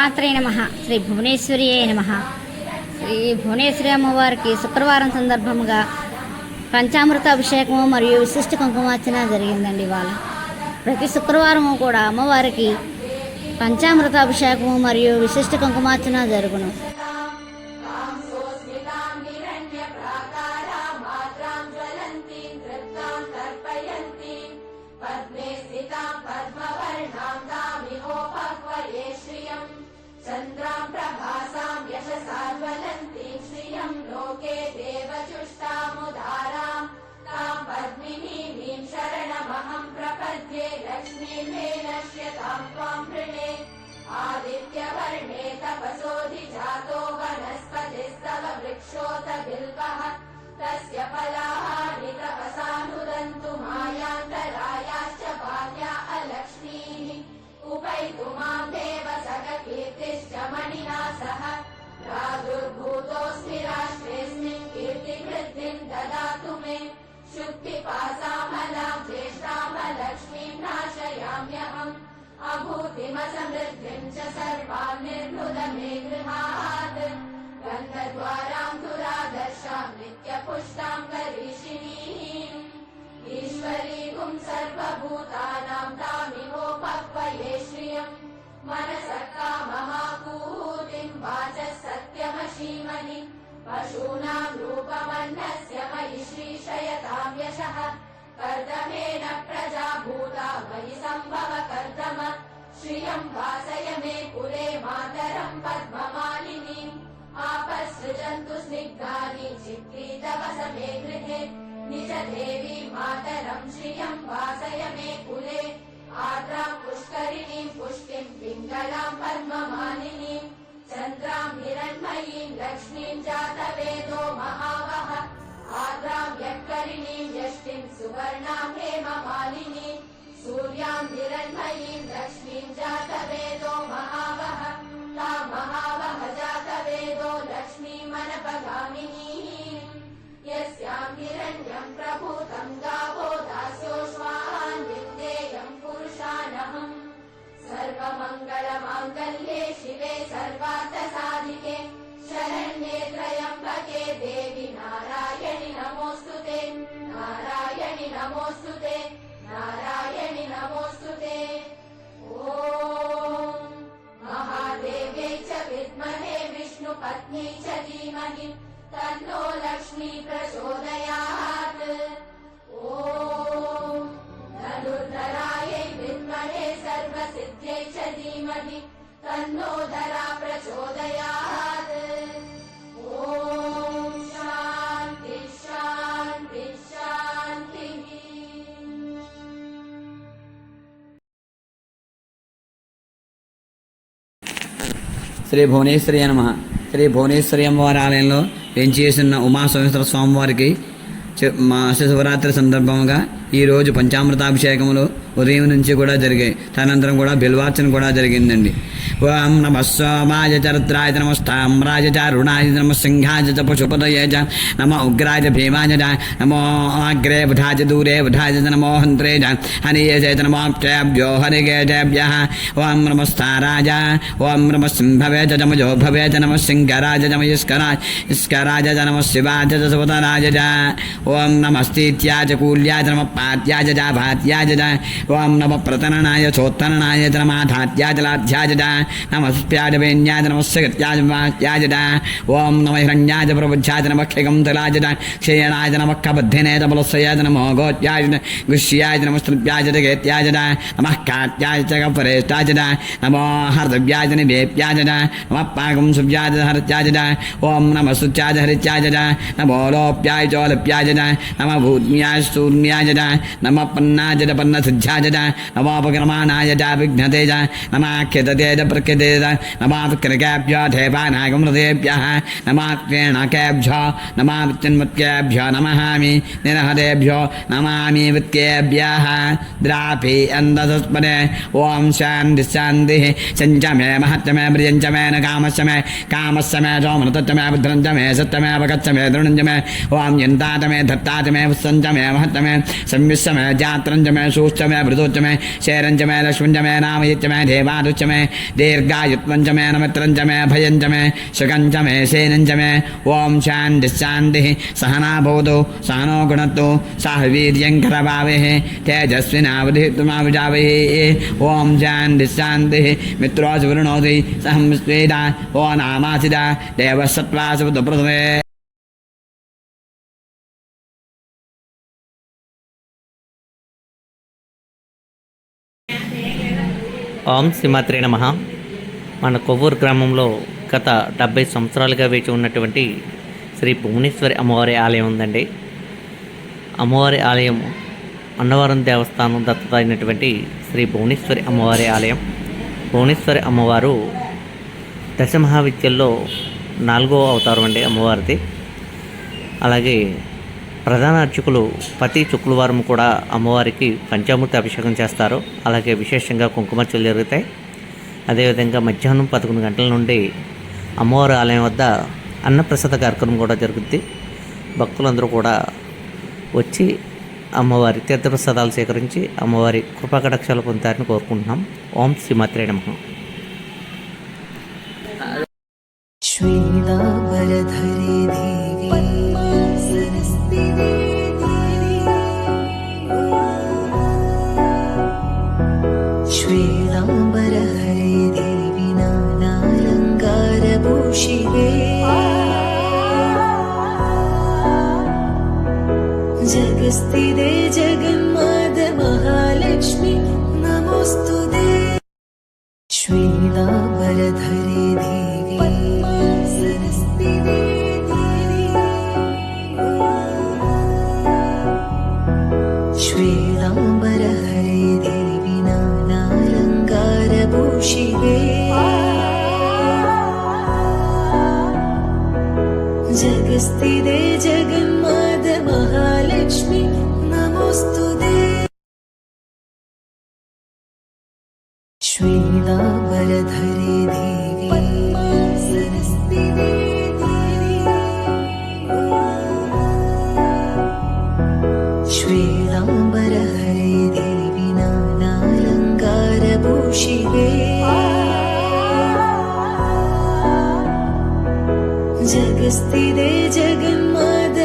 శ్రీమాత్రే నమః. శ్రీ భువనేశ్వరియే నమః. శ్రీ భువనేశ్వరి అమ్మవారికి శుక్రవారం సందర్భంగా పంచామృత అభిషేకము మరియు విశిష్ట కుంకుమార్చన జరిగిందండి. ఇవాళ ప్రతి శుక్రవారము కూడా అమ్మవారికి పంచామృత అభిషేకము మరియు విశిష్ట కుంకుమార్చన జరుగును. चन्द्रां प्रभासां यशसा ज्वलन्तीं श्रियं लोके देवचुष्टामुदारां तां पद्मिनीं शरणमहं प्रपद्ये लक्ष्मीं मे नश्यतां त्वां वृणे आदित्यवर्णे तपसोऽधिजातो वनस्पतिस्तव वृक्षोत बिल्वः तस्य फलानि तपसानुदन्तु मायान्तरायाश्च बाल्या अलक्ष्मीः उपैतु मां देव सखकीर्तिश्च मणिना सह प्रादुर्भूतोऽस्मि राष्ट्रेऽस्मिन् कीर्तिवृद्धिं ददातु मे शुक्तिपासामलां ज्येष्ठामलक्ष्मीं नाशयाम्यहम् अभूतिमसमृद्धिं च सर्वां निर्नुद मे गृहात् गन्धद्वारां दुरादर्शां नित्यपुष्टां करीषिणीम् ईश्वरीगुं सर्वभूतानां तामिहोपक्वये श्रियम् मनसः काममाकूतिं वाचः सत्यमशीमनि पशूनां रूपमन्नस्य मयि श्रीशयतां यशः कर्दमेन प्रजा भूता मयि सम्भव कर्दम श्रियं वासय मे कुले मातरं पद्ममालिनीम् आपसृजन्तु स्निग्धानि चित्रीतवस मे गृहे निज देवी मातरं श्रियं वासय मे कुले आर्द्रां पुष्करिणीं पुष्टिं पिङ्गलां पद्ममालिनीं चन्द्रां हिरण्मयीं लक्ष्मीं जातवेदो महावः आर्द्रां यक्करिणीं यष्टिं सुवर्णां हेममालिनीं सूर्यां हिरण्मयीं लक्ष्मीं जातवेदो महावः तां महावः जातवेदो लक्ष्मीमनपगामिनीः यस्यां हिरण्यं प्रभूतं गावो दास्योश्वान् विन्देयं पुरुषानहम् सर्वमङ्गलमाङ्गल्ये शिवे सर्वार्थसाधिके शरण्ये त्र्यम्बके देवी नारायणि नमोऽस्तुते नारायणि नमोऽस्तुते नारायणि नमोऽस्तुते ॐ महादेव्यै च विद्महे विष्णुपत्न्यै च धीमहि तन्नो लक्ष्मी प्रचोदयात् ॐ धनुर्धरायै विद्महे सर्वसिद्ध्यै च धीमहि तन्नो धरा प्रचोदयात् ॐ शान्ति शान्ति शान्तिः. శ్రీ భువనేశ్వరి నమః. శ్రీ భువనేశ్వరి అమ్మవారి ఆలయంలో వేంచేసిన ఉమాసోమేశ్వర స్వామివారికి శివరాత్రి సందర్భంగా ఈరోజు పంచామృతాభిషేకములు ఉదయం నుంచి కూడా జరిగాయి. తదనంతరం కూడా బిల్వార్చన కూడా జరిగిందండి. ఓం నమ సోమాయ చరిత్రాయ నమస్తామ్రాయ చ రుణాయ నమ సింహాయ చ పశుపతయే చ నమ ఉగ్రాయ భీమాయ చ నమో అగ్రే వధాయ దూరే వధాయ చ నమో హంత్రే చ హనియే చ నమోప్యేభ్యో హరిగేభ్యః ఓం నమస్తారాయ ఓం నమ సింహవే చ నమో భవే చ నమ సింగరాయ చ నమ ఇస్కరాయ చ నమ శివాయ చ సుపతరాయ చ ఓం నమస్తీత్యాయ చ కూల్యాయ చ నమ పాత్యాయ చ భాత్యాయ చ ఓం నమ ప్రతననాయ చోత్తననాయ చ నమ ధాత్యాయ చ లాధ్యాయ చ నమస్ప్యాయ వేణ్యాయ నమస్కృత్యాయ వాత్యాయ చ ఓం నమ హిరణ్యాయ ప్రబుద్ధ్యాయ నమ ఖగం తలాయ చ క్షయణాయ నమ కబద్ధినే చ బలస్య చ నమో గోత్యాయ చ గుష్యాయ చ నమస్త్యాయ చ గేత్యాయ చ నమః కాత్యాయ చ పరేష్టాయ చ నమో హర్దవ్యాయ చ నివేప్యాయ చ నమః పాగం సువ్యాయ చ హరిత్యాయ చ ఓం నమ సుత్యాయ చ హరిత్యాయ చ నమో లోప్యాయ చ లోప్యాయ చ నమ భూత్మ్యాయ శూన్యాయ చ నమ పన్నాయ చ పన్నసిద్ధ్యాయ చ నమోపక్రమాణాయ చ విఘ్నతే చ నమాఖ్యతే చ ప్రఖ్యతే చ నమాత్కృకేభ్యో దేవానాగమృతేభ్యः నమాత్వేణకేభ్యో నమాత్యన్మత్యేభ్యో నమహామి నిరహదేభ్యో నమామి విత్యేభ్యः ద్రాపి అందసస్పదే ఓం శాంతి శాంతి సంచమే మహత్యమే ప్రియంచమే కామస్యమే కామస్యమే సోమనతత్యమే భద్రంచమే సత్యమే అవగచ్చమే దృఢంచమే ఓం యంతాతమే धत्ता च मे वत्सं च मे महत्त मे संविश्च मे जात्रं च मे सूश्च मे भृतुश्च मे शैरं च मे लक्ष्मं च मे नामयच्च मे देवादुश्च मे दीर्घायुत्वं च मे नमित्रं च मे भयं च मे सुखं च मे सेनं च मे ॐ शान्तिः सहना भवतु सहनो गुणत्तु सह वीर्यं करवावहै तेजस्विनावधीतमाविजावहै ॐ शान्तिः मित्रोऽसि वरुणोऽसि सहं स्वेदा ओ नामासिदा देवसत्त्वासुप्रथमे ఓం శ్రీమాత్రే నమః. మన కొవ్వూరు గ్రామంలో గత 70 సంవత్సరాలుగా వేచి ఉన్నటువంటి శ్రీ భువనేశ్వరి అమ్మవారి ఆలయం ఉందండి. అమ్మవారి ఆలయం అన్నవరం దేవస్థానం దత్తత అయినటువంటి శ్రీ భువనేశ్వరి అమ్మవారి ఆలయం. భువనేశ్వరి అమ్మవారు దశమహావిద్యల్లో 4వ అవతారం అండి అమ్మవారిది. అలాగే ప్రధాన అర్చకులు ప్రతి శుక్రవారం కూడా అమ్మవారికి పంచామృత అభిషేకం చేస్తారు. అలాగే విశేషంగా కుంకుమార్చనలు జరుగుతాయి. అదేవిధంగా మధ్యాహ్నం 11 గంటల నుండి అమ్మవారి ఆలయం వద్ద అన్నప్రసాద కార్యక్రమం కూడా జరుగుద్ది. భక్తులందరూ కూడా వచ్చి అమ్మవారి తీర్థప్రసాదాలు సేకరించి అమ్మవారి కృపాకటాక్షాలు పొందుతారని కోరుకుంటున్నాం. ఓం శ్రీమాత్రే నమః. श्वेतांबरधरे देवी सरस्वती देवी श्वेतांबरहरे देवी नानालङ्कारभूषिते जगस्थिते जगन्मात महालक्ष्मी नमोस्तुते श्वेतांबरधरे देवी सरस्वती देवी श्वेतांबरहरे देवी नानालङ्कारभूषिते जगस्थिते जगन्मात महालक्ष्मी नमोस्तुते श्वेतांबरधरे देवी सरस्वती देवी श्वेतांबरहरे देवी नानालङ्कारभूषिते जगस्थिते जगन्मात